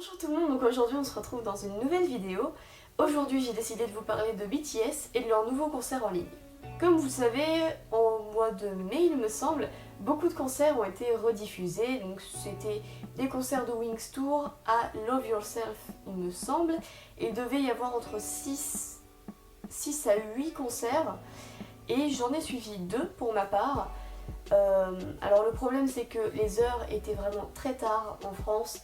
Bonjour tout le monde, donc aujourd'hui on se retrouve dans une nouvelle vidéo. Aujourd'hui j'ai décidé de vous parler de BTS et de leur nouveau concert en ligne. Comme vous le savez, en mois de mai il me semble, beaucoup de concerts ont été rediffusés. Donc c'était des concerts de Wings Tour à Love Yourself il me semble. Et il devait y avoir entre 6 à 8 concerts et j'en ai suivi 2 pour ma part. Alors le problème c'est que les heures étaient vraiment très tard en France.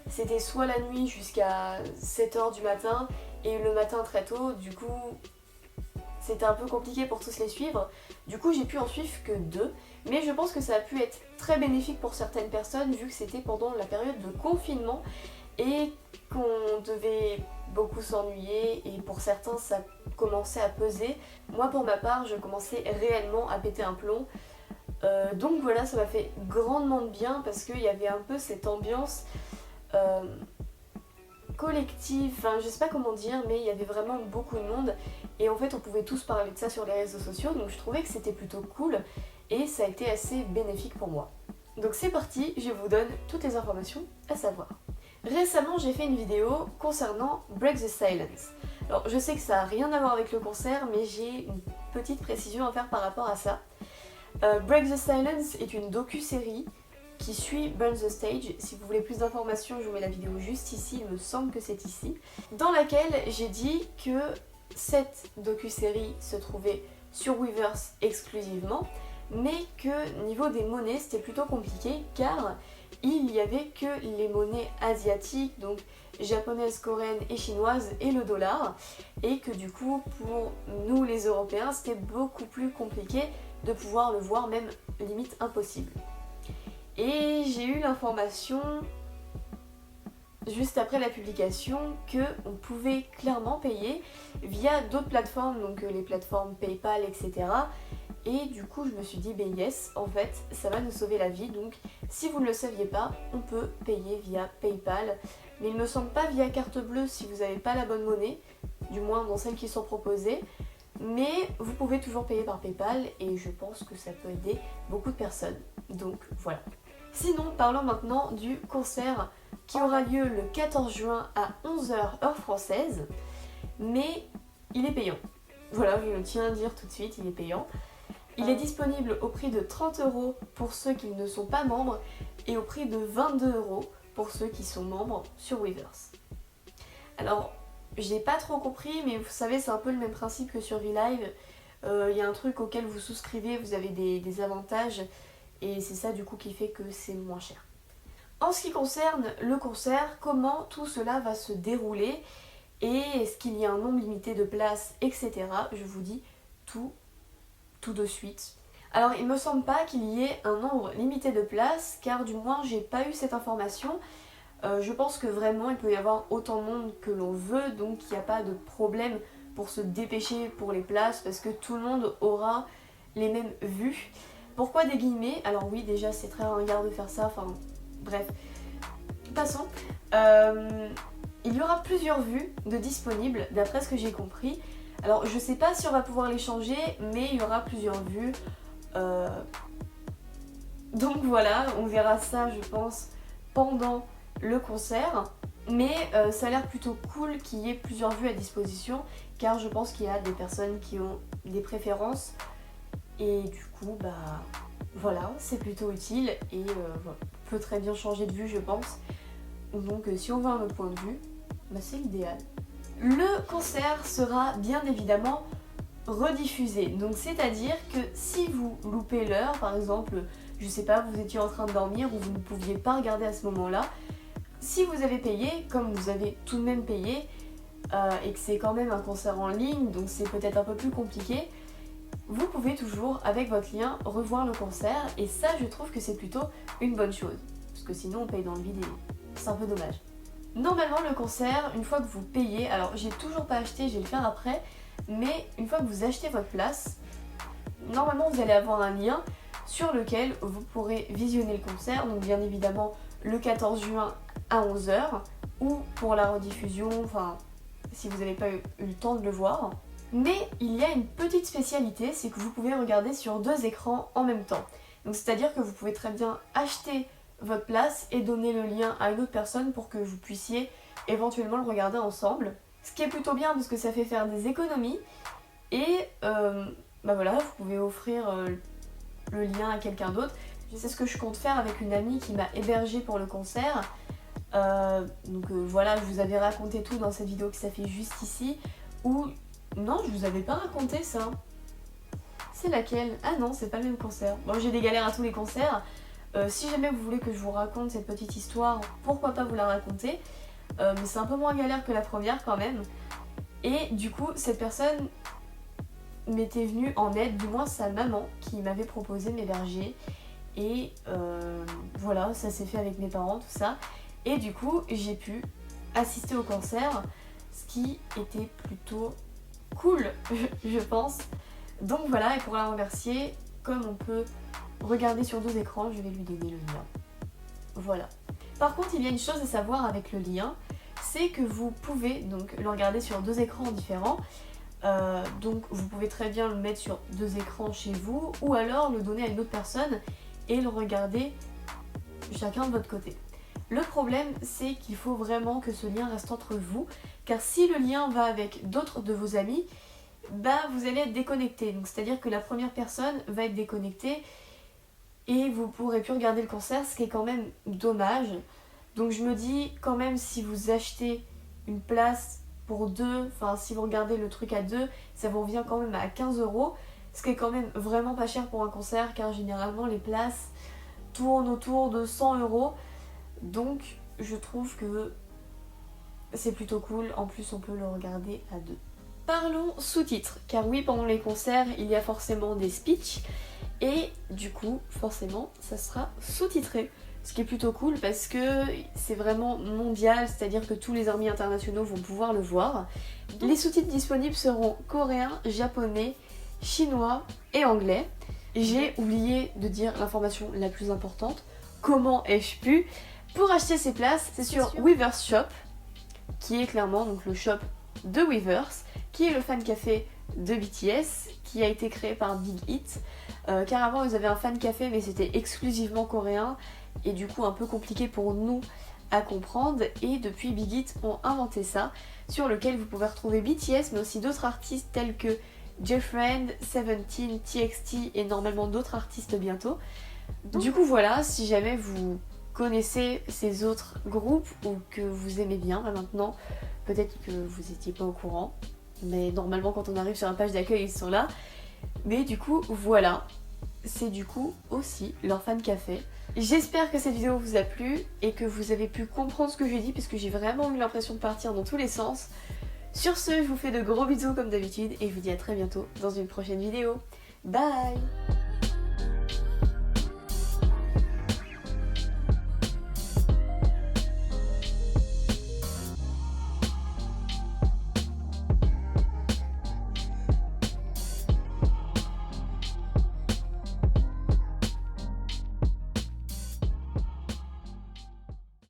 C'était soit la nuit jusqu'à 7h du matin et le matin très tôt, du coup c'était un peu compliqué pour tous les suivre. Du coup j'ai pu en suivre que 2, mais je pense que ça a pu être très bénéfique pour certaines personnes vu que c'était pendant la période de confinement et qu'on devait beaucoup s'ennuyer et pour certains ça commençait à peser. Moi pour ma part je commençais réellement à péter un plomb. Donc voilà, ça m'a fait grandement de bien parce qu'il y avait un peu cette ambiance collective, enfin je sais pas comment dire, mais il y avait vraiment beaucoup de monde et en fait on pouvait tous parler de ça sur les réseaux sociaux, donc je trouvais que c'était plutôt cool et ça a été assez bénéfique pour moi. Donc c'est parti, je vous donne toutes les informations à savoir. Récemment j'ai fait une vidéo concernant Break the Silence. Alors je sais que ça n'a rien à voir avec le concert, mais j'ai une petite précision à faire par rapport à ça. Break the Silence est une docu-série qui suit Burn the Stage. Si vous voulez plus d'informations, je vous mets la vidéo juste ici, il me semble que c'est ici, dans laquelle j'ai dit que cette docu-série se trouvait sur Weverse exclusivement, mais que niveau des monnaies c'était plutôt compliqué car il n'y avait que les monnaies asiatiques, donc japonaises, coréennes et chinoises et le dollar, et que du coup pour nous les Européens c'était beaucoup plus compliqué de pouvoir le voir, même limite impossible. Et j'ai eu l'information juste après la publication qu'on pouvait clairement payer via d'autres plateformes, donc les plateformes PayPal, etc. Et du coup je me suis dit, ben yes, en fait ça va nous sauver la vie, donc si vous ne le saviez pas, on peut payer via PayPal. Mais il me semble pas via carte bleue si vous n'avez pas la bonne monnaie, du moins dans celles qui sont proposées. Mais vous pouvez toujours payer par PayPal et je pense que ça peut aider beaucoup de personnes. Donc voilà. Sinon, parlons maintenant du concert qui aura lieu le 14 juin à 11h heure française. Mais il est payant. Voilà, je le tiens à dire tout de suite, il est payant. Il est disponible au prix de 30€ pour ceux qui ne sont pas membres et au prix de 22€ pour ceux qui sont membres sur Weverse. Alors, j'ai pas trop compris, mais vous savez, c'est un peu le même principe que sur VLive. Il y a un truc auquel vous souscrivez, vous avez des avantages, et c'est ça du coup qui fait que c'est moins cher. En ce qui concerne le concert, comment tout cela va se dérouler, et est-ce qu'il y a un nombre limité de places, etc. Je vous dis tout de suite. Alors, il me semble pas qu'il y ait un nombre limité de places, car du moins, j'ai pas eu cette information. Je pense que vraiment il peut y avoir autant de monde que l'on veut, donc il n'y a pas de problème pour se dépêcher pour les places parce que tout le monde aura les mêmes vues. Pourquoi des guillemets? Alors oui, déjà c'est très ringard de faire ça, enfin bref. Passons. Il y aura plusieurs vues de disponibles d'après ce que j'ai compris. Alors je sais pas si on va pouvoir les changer, mais il y aura plusieurs vues. Donc voilà, on verra ça je pense pendant le concert, mais ça a l'air plutôt cool qu'il y ait plusieurs vues à disposition car je pense qu'il y a des personnes qui ont des préférences et du coup bah voilà, c'est plutôt utile et voilà, on peut très bien changer de vue je pense, donc si on veut un autre point de vue, bah, c'est l'idéal. Le concert sera bien évidemment rediffusé, donc c'est à dire que si vous loupez l'heure, par exemple je sais pas, vous étiez en train de dormir ou vous ne pouviez pas regarder à ce moment là, si vous avez payé, comme vous avez tout de même payé, et que c'est quand même un concert en ligne, donc c'est peut-être un peu plus compliqué, vous pouvez toujours, avec votre lien, revoir le concert, et ça je trouve que c'est plutôt une bonne chose, parce que sinon on paye dans le vide et c'est un peu dommage. Normalement le concert, une fois que vous payez, alors j'ai toujours pas acheté, je vais le faire après, mais une fois que vous achetez votre place, normalement vous allez avoir un lien sur lequel vous pourrez visionner le concert, donc bien évidemment le 14 juin à 11h, ou pour la rediffusion, enfin si vous n'avez pas eu le temps de le voir. Mais il y a une petite spécialité, c'est que vous pouvez regarder sur 2 écrans en même temps. Donc c'est-à-dire que vous pouvez très bien acheter votre place et donner le lien à une autre personne pour que vous puissiez éventuellement le regarder ensemble. Ce qui est plutôt bien parce que ça fait faire des économies et bah voilà, vous pouvez offrir le lien à quelqu'un d'autre. C'est ce que je compte faire avec une amie qui m'a hébergée pour le concert. Voilà, je vous avais raconté tout dans cette vidéo qui s'affiche juste ici. Ou non, je vous avais pas raconté ça. C'est laquelle? Ah non, c'est pas le même concert. Bon, j'ai des galères à tous les concerts. Si jamais vous voulez que je vous raconte cette petite histoire, pourquoi pas vous la raconter. Mais c'est un peu moins galère que la première quand même. Et du coup, cette personne m'était venue en aide, du moins sa maman, qui m'avait proposé de m'héberger. Et voilà, ça s'est fait avec mes parents, tout ça. Et du coup, j'ai pu assister au concert, ce qui était plutôt cool, je pense. Donc voilà, et pour la remercier, comme on peut regarder sur 2 écrans, je vais lui donner le lien. Voilà. Par contre, il y a une chose à savoir avec le lien, c'est que vous pouvez donc le regarder sur 2 écrans différents. Donc vous pouvez très bien le mettre sur 2 écrans chez vous, ou alors le donner à une autre personne et le regarder chacun de votre côté. Le problème, c'est qu'il faut vraiment que ce lien reste entre vous, car si le lien va avec d'autres de vos amis, bah vous allez être déconnecté. Donc c'est-à-dire que la première personne va être déconnectée et vous pourrez plus regarder le concert, ce qui est quand même dommage. Donc je me dis quand même, si vous achetez une place pour 2, enfin si vous regardez le truc à 2, ça vous revient quand même à 15 €, ce qui est quand même vraiment pas cher pour un concert, car généralement les places tournent autour de 100 €. Donc je trouve que c'est plutôt cool, en plus on peut le regarder à 2. Parlons sous-titres, car oui, pendant les concerts il y a forcément des speeches et du coup forcément ça sera sous-titré. Ce qui est plutôt cool parce que c'est vraiment mondial, c'est-à-dire que tous les armies internationaux vont pouvoir le voir. Les sous-titres disponibles seront coréens, japonais, chinois et anglais. J'ai oublié de dire l'information la plus importante. Comment ai-je pu? Pour acheter ces places, c'est sur Weverse Shop, qui est clairement donc le shop de Weverse, qui est le fan café de BTS, qui a été créé par Big Hit. Car avant ils avaient un fan café mais c'était exclusivement coréen et du coup un peu compliqué pour nous à comprendre, et depuis Big Hit ont inventé ça, sur lequel vous pouvez retrouver BTS mais aussi d'autres artistes tels que Jfriend, Seventeen, TXT et normalement d'autres artistes bientôt. Du coup voilà, si jamais vous connaissez ces autres groupes ou que vous aimez bien, bah maintenant peut-être que vous n'étiez pas au courant, mais normalement quand on arrive sur la page d'accueil ils sont là. Mais du coup voilà, c'est du coup aussi leur fan café. J'espère que cette vidéo vous a plu et que vous avez pu comprendre ce que j'ai dit, parce que j'ai vraiment eu l'impression de partir dans tous les sens. Sur ce, je vous fais de gros bisous comme d'habitude et je vous dis à très bientôt dans une prochaine vidéo. Bye!